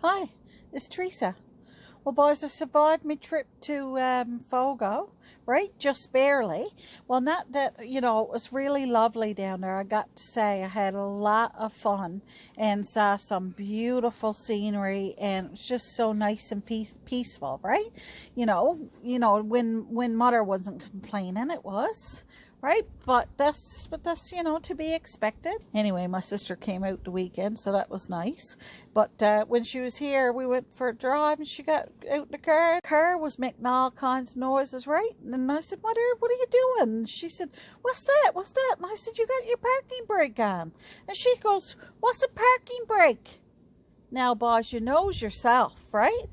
Hi, it's Teresa. Well, boys, I survived my trip to Fogo, right? Just barely. Well, not that, you know, it was really lovely down there. I got to say I had a lot of fun and saw some beautiful scenery, and it was just so nice and peaceful, right? When Mother wasn't complaining, it was. Right, but that's you know, to be expected. Anyway, my sister came out the weekend, so that was nice. But when she was here, we went for a drive, and she got out in the car. The car was making all kinds of noises, right? And I said, "Mother, what are you doing?" And she said, "What's that? What's that?" And I said, "You got your parking brake on." And she goes, "What's a parking brake?" Now, boss, you knows yourself, right?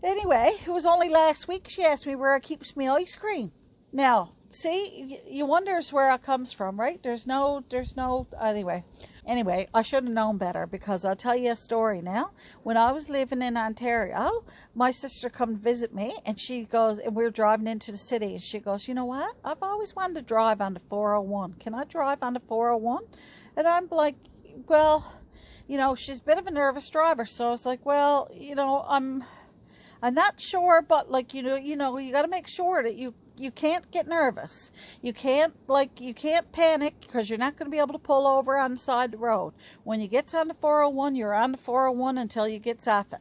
Anyway, it was only last week she asked me where I keeps my ice cream. Now, see, you wonders where it comes from, right? Anyway, I should have known better, because I'll tell you a story now. When I was living in Ontario, my sister come to visit me, and she goes, and we're driving into the city, and she goes, "You know what? I've always wanted to drive on the 401. Can I drive on the 401? And I'm like, well, you know, she's a bit of a nervous driver, so I was like, well, you know, I'm not sure, but like, you got to make sure that you can't get nervous. You can't panic, because you're not going to be able to pull over on the side of the road. When you get on the 401, you're on the 401 until you get off it."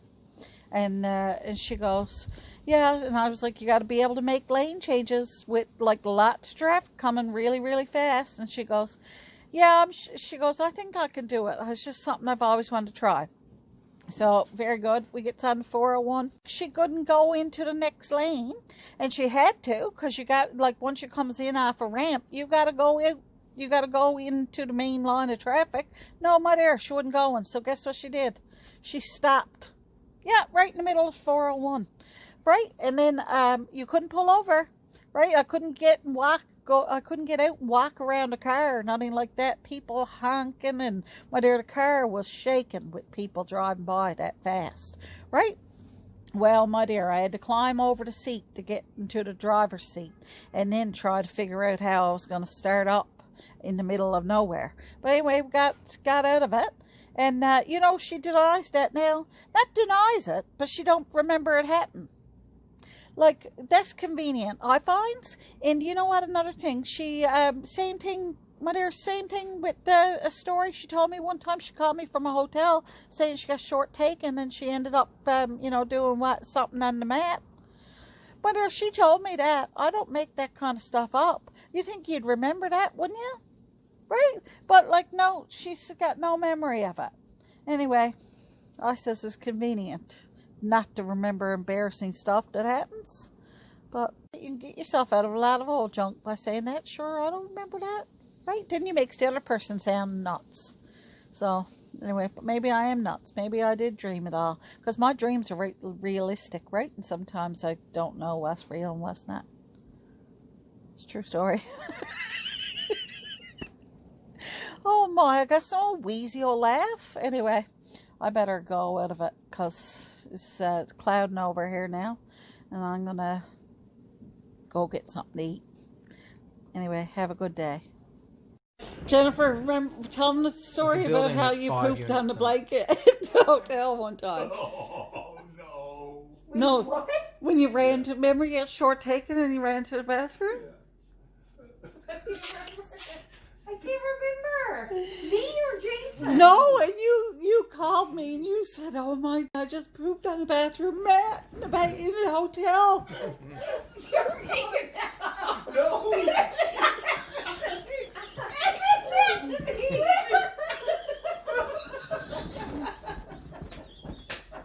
And she goes, "Yeah." And I was like, "You got to be able to make lane changes with like lots of traffic coming really, really fast." And she goes, "Yeah." She goes, "I think I can do it. It's just something I've always wanted to try." So, very good. We get on the 401. She couldn't go into the next lane, and she had to, because you got, like, once you comes in off a ramp, you got to go in. You got to go into the main line of traffic. No, my dear, she wasn't going. So, guess what she did? She stopped. Yeah, right in the middle of 401. Right? And then you couldn't pull over. Right? I couldn't get out and walk around the car, nothing like that. People honking, and my dear, the car was shaking with people driving by that fast, right? Well, my dear, I had to climb over the seat to get into the driver's seat, and then try to figure out how I was going to start up in the middle of nowhere. But anyway, we got out of it. And, you know, she denies that now. Not denies it, but she don't remember it happened. Like, that's convenient, I find. And you know what, another thing, she, same thing with a story she told me one time. She called me from a hotel saying she got short taken, and she ended up, you know, doing something on the mat. But she told me that. I don't make that kind of stuff up. You think you'd remember that, wouldn't you? Right? But, like, no, she's got no memory of it. Anyway, I says it's convenient not to remember embarrassing stuff that happens. But you can get yourself out of a lot of old junk by saying that. Sure, I don't remember that. Right? Didn't you make the other person sound nuts? So, anyway, but maybe I am nuts. Maybe I did dream it all. Because my dreams are realistic, right? And sometimes I don't know what's real and what's not. It's a true story. Oh my, I got some wheezy old laugh. Anyway, I better go out of it, because it's clouding over here now, and I'm gonna go get something to eat. Anyway, have a good day. Jennifer, remember, tell them the story about how you pooped on the blanket at the hotel one time. Oh, no. No, What? when you ran to, remember you got short taken and you ran to the bathroom? I can't remember. Me or Jason? No, and you called me and you said, "Oh my God, I just pooped on the bathroom mat in the hotel." You're making that up. No.